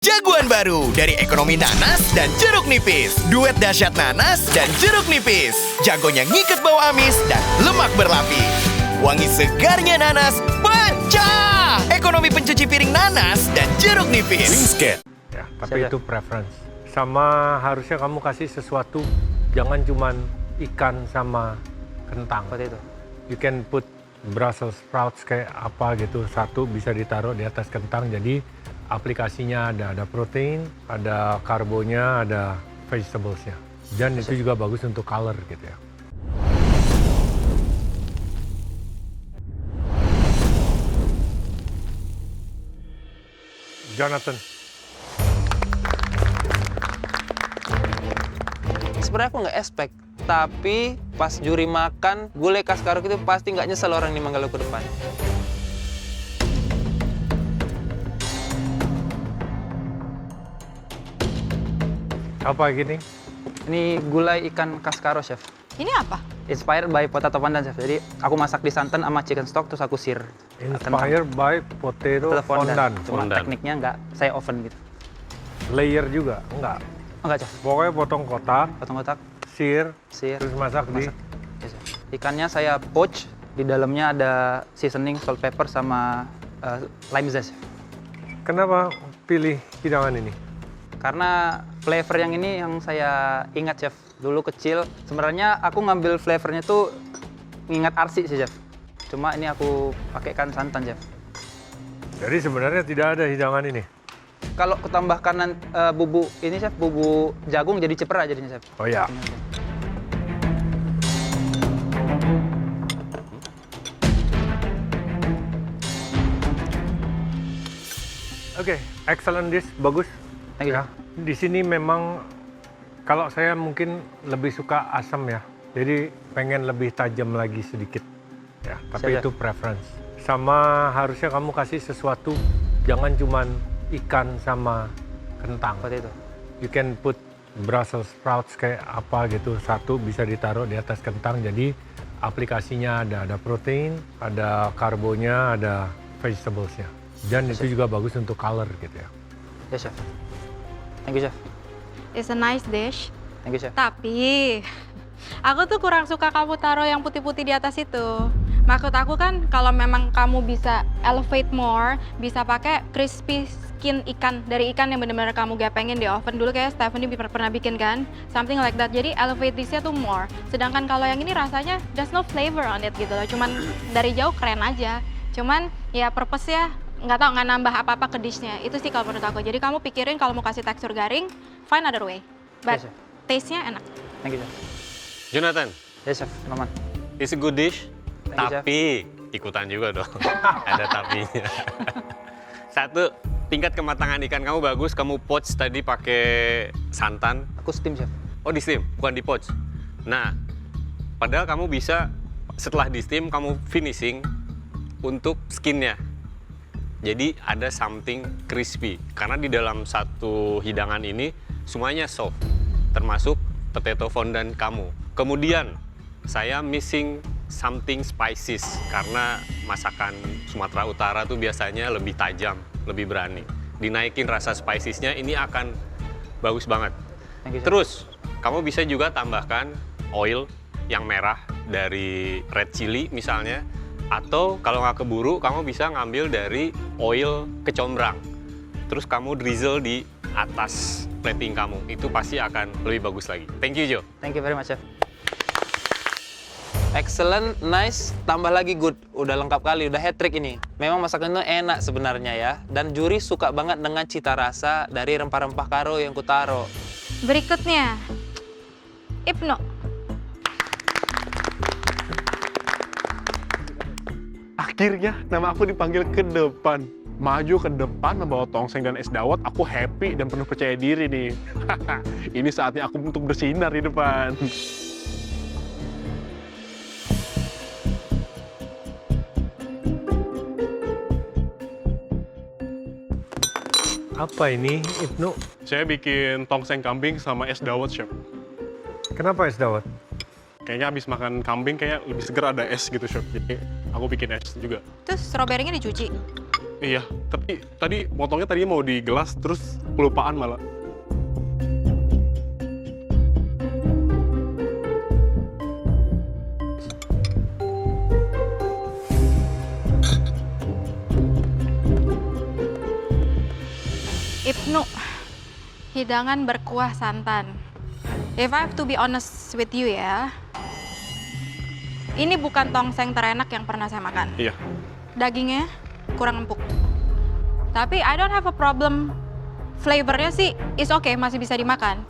Jagoan baru dari ekonomi nanas dan jeruk nipis. Duet dahsyat nanas dan jeruk nipis. Jagonya ngikat bau amis dan lemak berlapis. Wangi segarnya nanas pecah. Ekonomi pencuci piring nanas dan jeruk nipis. Wingsket. Ya, tapi itu preference. Sama harusnya kamu kasih sesuatu, jangan cuman ikan sama kentang. Seperti itu. You can put Brussels sprouts kayak apa gitu, satu bisa ditaruh di atas kentang, jadi aplikasinya ada protein, ada karbonya, ada vegetablesnya. Dan itu juga bagus untuk color gitu ya. Jonathan. Sebenarnya aku nggak expect, tapi pas juri makan gulai kaskarok itu pasti nggak nyesel orang di Manggalo ke depan. Apa gini? Ini gulai ikan kaskaro, Chef. Ini apa? Inspired by potato pandan, Chef. Jadi aku masak di santan sama chicken stock, terus aku sear. Inspired by potato fondant. Cuma tekniknya nggak saya oven gitu. Layer juga? Enggak. Enggak, Chef. Pokoknya potong kotak, Potong kotak, sear, sear, terus masak di... Yes, Chef. Ikannya saya poach, di dalamnya ada seasoning, salt, pepper, sama lime zest. Kenapa pilih hidangan ini? Karena flavor yang ini yang saya ingat, Chef. Dulu kecil, sebenarnya aku ngambil flavornya tuh ngingat arsi sih, Chef. Cuma ini aku pakaikan santan, Chef. Jadi sebenarnya tidak ada hidangan ini? Kalau ketambahkan bumbu ini, Chef, bumbu jagung jadi cepera jadinya, Chef. Oh ya. Oke, excellent dish, bagus. Thank you, Ya, di sini memang kalau saya mungkin lebih suka asam ya. Jadi pengen lebih tajam lagi sedikit. Ya, tapi Siap, itu preference. Sama harusnya kamu kasih sesuatu, jangan cuman ikan sama kentang. Seperti itu. You can put Brussels sprouts kayak apa gitu, satu bisa ditaruh di atas kentang, jadi aplikasinya ada protein, ada karbonya, ada vegetablesnya. Dan itu juga bagus untuk color gitu ya. Yes, Chef. Thank you, Chef. It's a nice dish. Thank you, Chef. Tapi aku tuh kurang suka kamu taruh yang putih-putih di atas itu. Maksud aku kan kalau memang kamu bisa elevate more, bisa pakai crispy skin ikan dari ikan yang benar-benar kamu gepengin di oven dulu kayak Stephanie pernah bikin kan, something like that. Jadi elevate this-nya tuh more. Sedangkan kalau yang ini rasanya there's no flavor on it gitu loh. Cuman dari jauh keren aja. Cuman ya purpose-nya nggak tahu, nggak nambah apa-apa ke dish-nya. Itu sih kalau menurut aku. Jadi kamu pikirin kalau mau kasih tekstur garing, find other way. But Yes, Chef. taste-nya enak. Thank you, Chef. Jonathan, Yes, Chef. Maman. it's a good dish, Thank you, Chef. tapi ikutan juga dong. Ada tapinya. Satu, tingkat kematangan ikan kamu bagus, kamu poach tadi pakai santan. Aku steam, Chef. Oh, di steam, bukan di poach. Nah, padahal kamu bisa setelah di steam kamu finishing untuk skinnya. Jadi ada something crispy, karena di dalam satu hidangan ini semuanya soft, termasuk potato fondant kamu. Kemudian saya missing something spices, karena masakan Sumatera Utara tuh biasanya lebih tajam, lebih berani. Dinaikin rasa spicesnya, ini akan bagus banget. Thank you, Chef. Terus, kamu bisa juga tambahkan oil yang merah dari red chili misalnya, atau kalau nggak keburu, kamu bisa ngambil dari oil kecombrang. Terus kamu drizzle di atas plating kamu. Itu pasti akan lebih bagus lagi. Thank you, Jo. Thank you very much, Chef. Excellent, nice, tambah lagi good. Udah lengkap kali, udah hat trick ini. Memang masakan itu enak sebenarnya ya. Dan juri suka banget dengan cita rasa dari rempah-rempah karo yang kutaro. Berikutnya, Ibnu. Akhirnya nama aku dipanggil ke depan. Maju ke depan membawa tongseng dan es dawet, aku happy dan penuh percaya diri nih. Ini saatnya aku untuk bersinar di depan. Apa ini, Ibnu? Saya bikin tongseng kambing sama es dawet, Chef. Kenapa es dawet? Kayaknya habis makan kambing kayak lebih seger ada es gitu, Chef. Jadi aku bikin es juga. Terus stroberinya dicuci. Iya, tapi tadi potongnya tadinya mau di gelas, terus kelupaan malah. Ibnu, hidangan berkuah santan. If I have to be honest with you ya, ini bukan tongseng terenak yang pernah saya makan. Iya. Dagingnya kurang empuk. Tapi I don't have a problem. Flavornya sih is okay, masih bisa dimakan.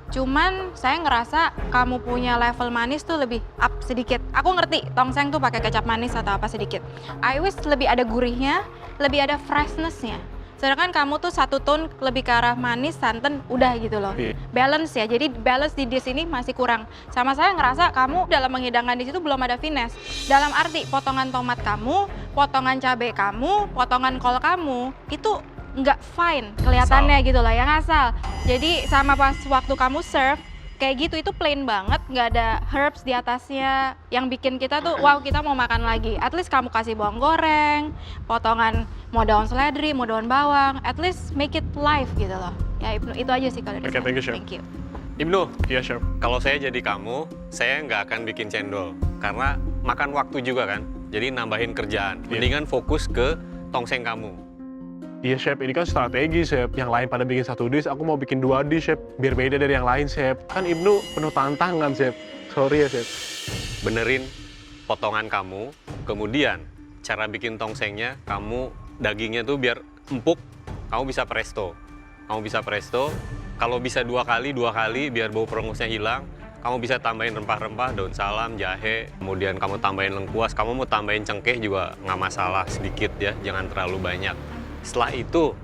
Cuman saya ngerasa kamu punya level manis tuh lebih up sedikit. Aku ngerti tongseng tuh pakai kecap manis atau apa sedikit. I wish lebih ada gurihnya, lebih ada freshness-nya. Sedangkan kamu tuh satu tone lebih ke arah manis, santan, udah gitu loh. Iya. Balance ya, jadi balance di dish ini masih kurang. Sama saya ngerasa kamu dalam menghidangkan di situ belum ada finesse. Dalam arti potongan tomat kamu, potongan cabai kamu, potongan kol kamu, itu nggak fine kelihatannya gitu loh, yang asal. Jadi sama pas waktu kamu serve, kayak gitu itu plain banget, nggak ada herbs di atasnya yang bikin kita tuh wow kita mau makan lagi. At least kamu kasih bawang goreng, potongan mau daun seledri, mau daun bawang, at least make it live gitu loh. Ya Ibnu, itu aja sih kalau dari Oke, saya. thank you, Chef. Thank you. Ibnu, Iya, Chef. kalau saya jadi kamu, saya nggak akan bikin cendol. Karena makan waktu juga kan, jadi nambahin kerjaan. Iya. Mendingan fokus ke tongseng kamu. Iya, Chef. Ini kan strategi, Chef. Yang lain pada bikin 1 dish, aku mau bikin 2 dish, Chef. Biar beda dari yang lain, Chef. Kan Ibnu penuh tantangan, Chef. Sorry ya, Chef. Benerin potongan kamu, kemudian cara bikin tongsengnya, kamu dagingnya tuh biar empuk, kamu bisa presto. Kamu bisa presto, kalau bisa 2 kali biar bau perengusnya hilang. Kamu bisa tambahin rempah-rempah, daun salam, jahe, kemudian kamu tambahin lengkuas, kamu mau tambahin cengkeh juga nggak masalah, sedikit ya, jangan terlalu banyak. Setelah itu,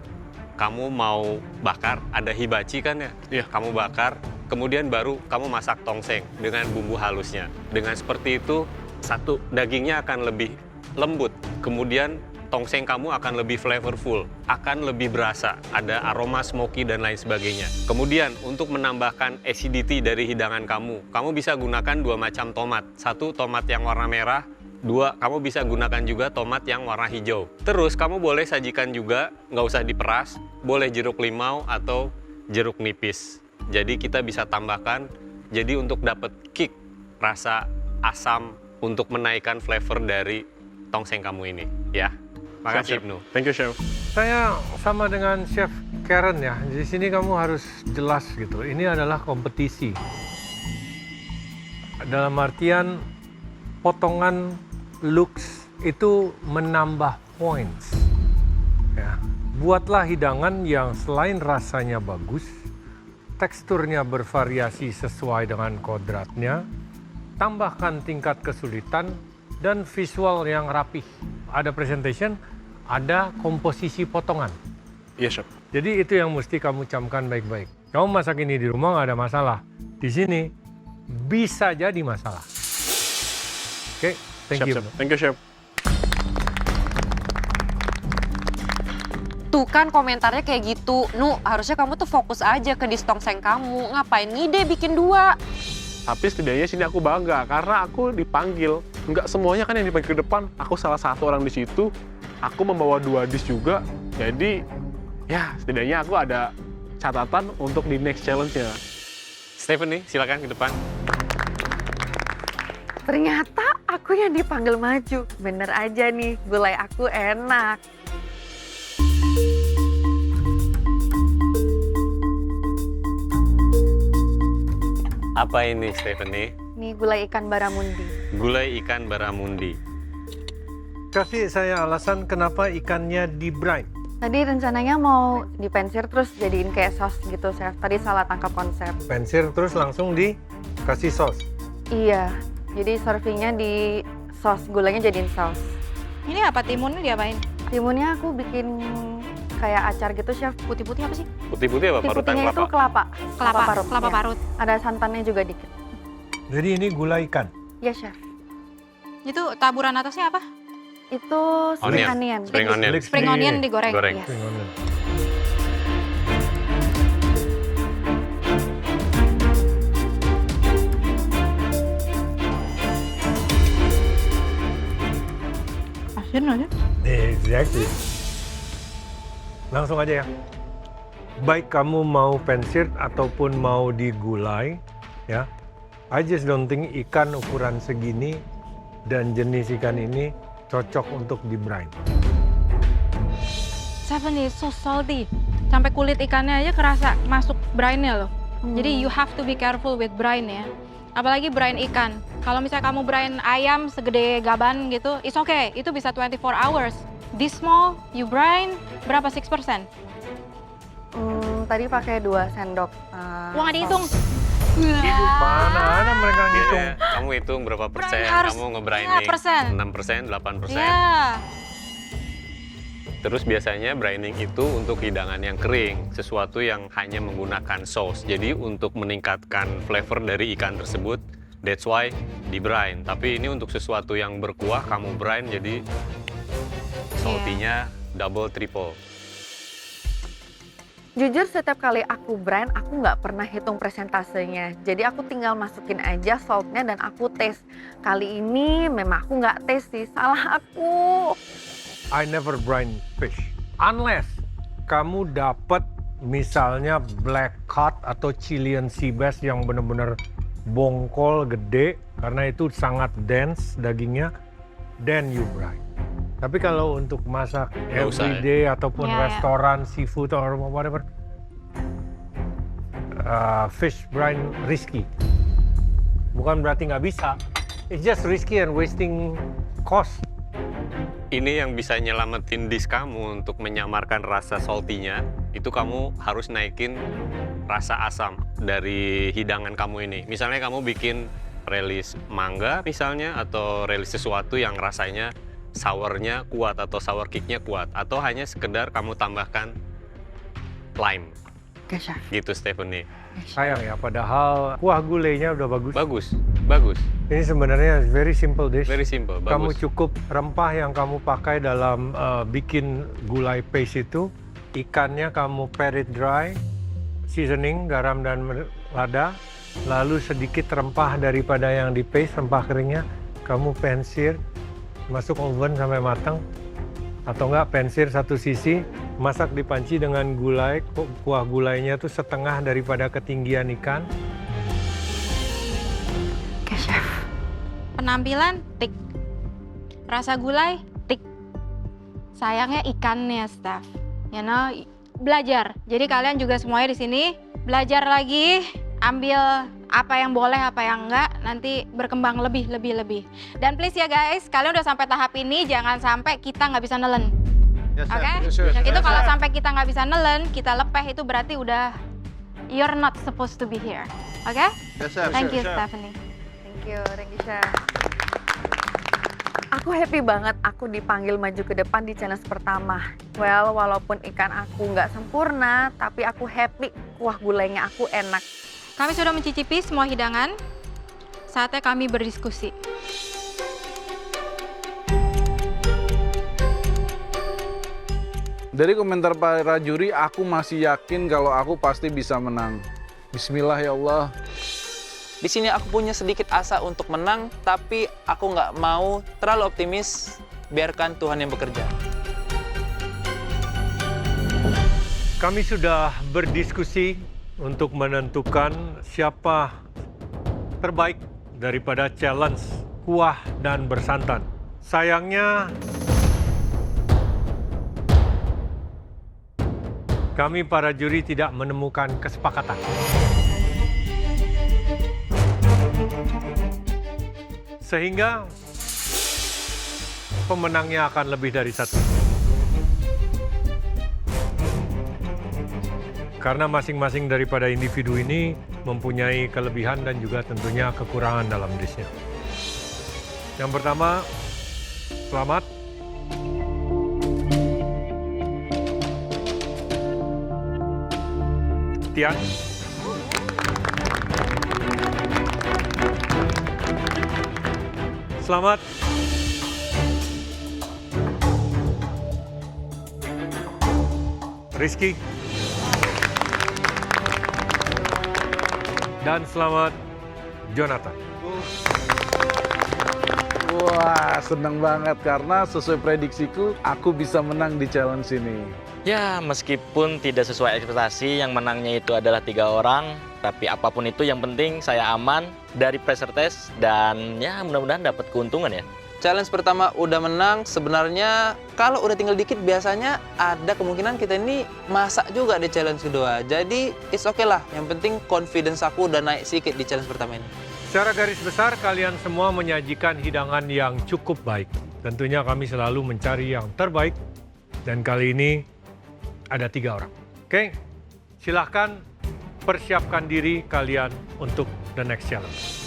kamu mau bakar, ada hibachi kan ya? Iya. Kamu bakar, kemudian baru kamu masak tongseng dengan bumbu halusnya. Dengan seperti itu, satu, dagingnya akan lebih lembut. Kemudian tongseng kamu akan lebih flavorful, akan lebih berasa, ada aroma smoky dan lain sebagainya. Kemudian untuk menambahkan acidity dari hidangan kamu bisa gunakan 2 macam tomat. 1, tomat yang warna merah. 2, kamu bisa gunakan juga tomat yang warna hijau. Terus kamu boleh sajikan juga, nggak usah diperas, boleh jeruk limau atau jeruk nipis. Jadi kita bisa tambahkan, jadi untuk dapat kick, rasa asam untuk menaikkan flavor dari tongseng kamu ini, ya. Makasih, Chef. Ibnu. Thank you, Chef. Saya sama dengan Chef Karen ya. Di sini kamu harus jelas gitu. Ini adalah kompetisi. Dalam artian potongan looks itu menambah points. Ya. Buatlah hidangan yang selain rasanya bagus, teksturnya bervariasi sesuai dengan kodratnya, tambahkan tingkat kesulitan dan visual yang rapih. Ada presentation, ada komposisi potongan. Iya, Chef. Jadi itu yang mesti kamu camkan baik-baik. Kamu masak ini di rumah nggak ada masalah. Di sini bisa jadi masalah. Oke, thank Chef, you. Chef. Thank you, Chef. Tuh kan komentarnya kayak gitu. Nu, harusnya kamu tuh fokus aja ke dish tongseng kamu. Ngapain ngide bikin 2? Tapi setidaknya sini aku bangga karena aku dipanggil. Nggak semuanya kan yang dipanggil ke depan. Aku salah satu orang di situ. Aku membawa 2 dish juga. Jadi ya setidaknya aku ada catatan untuk di next challenge-nya. Stephanie, silakan ke depan. Ternyata aku yang dipanggil maju. Bener aja nih, gulai aku enak. Apa ini, Stephanie? Nih gulai ikan baramundi. Gulai ikan baramundi. Kasih saya alasan kenapa ikannya di brine. Tadi rencananya mau dipensir terus jadiin kayak sos gitu, Chef. Tadi salah tangkap konsep. Pensir terus langsung dikasih saus. Iya, jadi servingnya di sos, gulanya jadiin saus. Ini apa timunnya diapain? Timunnya aku bikin kayak acar gitu, Chef. Putih-putih apa sih? Putih-putih apa? Parutan Putihnya itu kelapa? kelapa. Kelapa Iya. parut. Ada santannya juga dikit. Jadi ini gulai ikan. Iya, Chef. Itu taburan atasnya apa? Itu spring onion. Spring onion. Spring onion digoreng. Goreng. Yes. Spring onion. Asin aja. Exactly. Langsung aja ya. Baik kamu mau pan-seared ataupun mau digulai, ya. I just don't think ikan ukuran segini dan jenis ikan ini cocok untuk di brine. Stephanie, so salty. Sampai kulit ikannya aja kerasa masuk brine-nya loh. Jadi you have to be careful with brine ya. Apalagi brine ikan. Kalau misalnya kamu brine ayam segede gaban gitu, it's okay. Itu bisa 24 hours. This small, you brine berapa 6%? Tadi pakai 2 sendok. Wah, nggak dihitung. Mana ada mereka ngitung? Iya, kamu hitung berapa persen, harus- kamu nge-brining. iya, persen. 6%, 8%. Iya. Terus biasanya brining itu untuk hidangan yang kering, sesuatu yang hanya menggunakan saus. Jadi untuk meningkatkan flavor dari ikan tersebut, that's why di brine. Tapi ini untuk sesuatu yang berkuah, kamu brine jadi salty-nya double, triple. Jujur setiap kali aku brine, aku nggak pernah hitung persentasenya. Jadi aku tinggal masukin aja saltnya dan aku taste. Kali ini memang aku nggak taste sih, salah aku. I never brine fish. Unless kamu dapat misalnya black cod atau Chilean sea bass yang benar-benar bongkol gede karena itu sangat dense dagingnya, then you brine. Tapi kalau untuk masak Nggak usah, everyday ataupun Ya, ya. restoran seafood or whatever, fish brine risky. Bukan berarti nggak bisa. It's just risky and wasting cost. Ini yang bisa nyelamatin dish kamu untuk menyamarkan rasa salty-nya, itu kamu harus naikin rasa asam dari hidangan kamu ini. Misalnya kamu bikin relish mangga misalnya, atau relish sesuatu yang rasanya sour-nya kuat atau sour kick-nya kuat, atau hanya sekedar kamu tambahkan lime. Oke, Chef. Gitu, Stephanie. Sayang ya, padahal kuah gulainya udah bagus. Bagus, bagus. Ini sebenarnya very simple dish. Very simple, Kamu bagus. cukup rempah yang kamu pakai dalam bikin gulai paste itu, ikannya kamu pat it dry, seasoning, garam dan lada, lalu sedikit rempah daripada yang di paste, rempah keringnya, kamu pan-sear, masuk oven sampai matang, atau enggak pan-sear satu sisi, masak di panci dengan gulai, kuah gulainya tuh setengah daripada ketinggian ikan. Oke, Chef. Penampilan tik. Rasa gulai tik. Sayangnya ikannya, Steph. You know, belajar. Jadi kalian juga semuanya di sini belajar lagi, ambil apa yang boleh, apa yang enggak, nanti berkembang lebih. Dan please ya guys, kalian udah sampai tahap ini, jangan sampai kita nggak bisa nelen. Oke? Itu kalau sampai kita nggak bisa nelen, kita lepeh, itu berarti udah you're not supposed to be here. Oke? Thank you, Stephanie. Thank you, Chef. Aku happy banget aku dipanggil maju ke depan di challenge pertama. Well, walaupun ikan aku nggak sempurna, tapi aku happy kuah gulainya aku enak. Kami sudah mencicipi semua hidangan, saatnya kami berdiskusi. Dari komentar para juri, aku masih yakin kalau aku pasti bisa menang. Bismillah ya Allah. Di sini aku punya sedikit asa untuk menang, tapi aku nggak mau terlalu optimis. Biarkan Tuhan yang bekerja. Kami sudah berdiskusi untuk menentukan siapa terbaik daripada challenge kuah dan bersantan. Sayangnya, kami para juri tidak menemukan kesepakatan. Sehingga pemenangnya akan lebih dari satu. Karena masing-masing daripada individu ini mempunyai kelebihan dan juga tentunya kekurangan dalam dishnya. Yang pertama, selamat. Tian. Selamat. Rizky. Dan selamat Jonathan. Wah, senang banget karena sesuai prediksiku, aku bisa menang di challenge ini. Ya, meskipun tidak sesuai ekspektasi, yang menangnya itu adalah 3 orang. Tapi apapun itu, yang penting saya aman dari pressure test. Dan ya mudah-mudahan dapat keuntungan ya. Challenge pertama udah menang, sebenarnya kalau udah tinggal dikit biasanya ada kemungkinan kita ini masak juga di challenge kedua. Jadi it's okay lah, yang penting confidence aku udah naik sedikit di challenge pertama ini. Secara garis besar, kalian semua menyajikan hidangan yang cukup baik. Tentunya kami selalu mencari yang terbaik. Dan kali ini ada 3 orang. Oke, silahkan persiapkan diri kalian untuk the next challenge.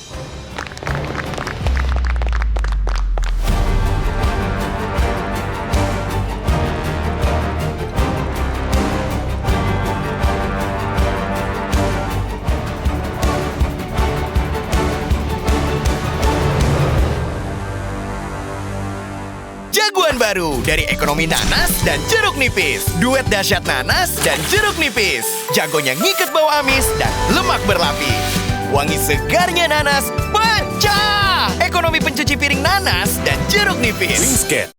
Jagoan baru dari ekonomi nanas dan jeruk nipis. Duet dahsyat nanas dan jeruk nipis. Jagonya ngikat bau amis dan lemak berlapis. Wangi segarnya nanas pecah. Ekonomi pencuci piring nanas dan jeruk nipis. Wingsket.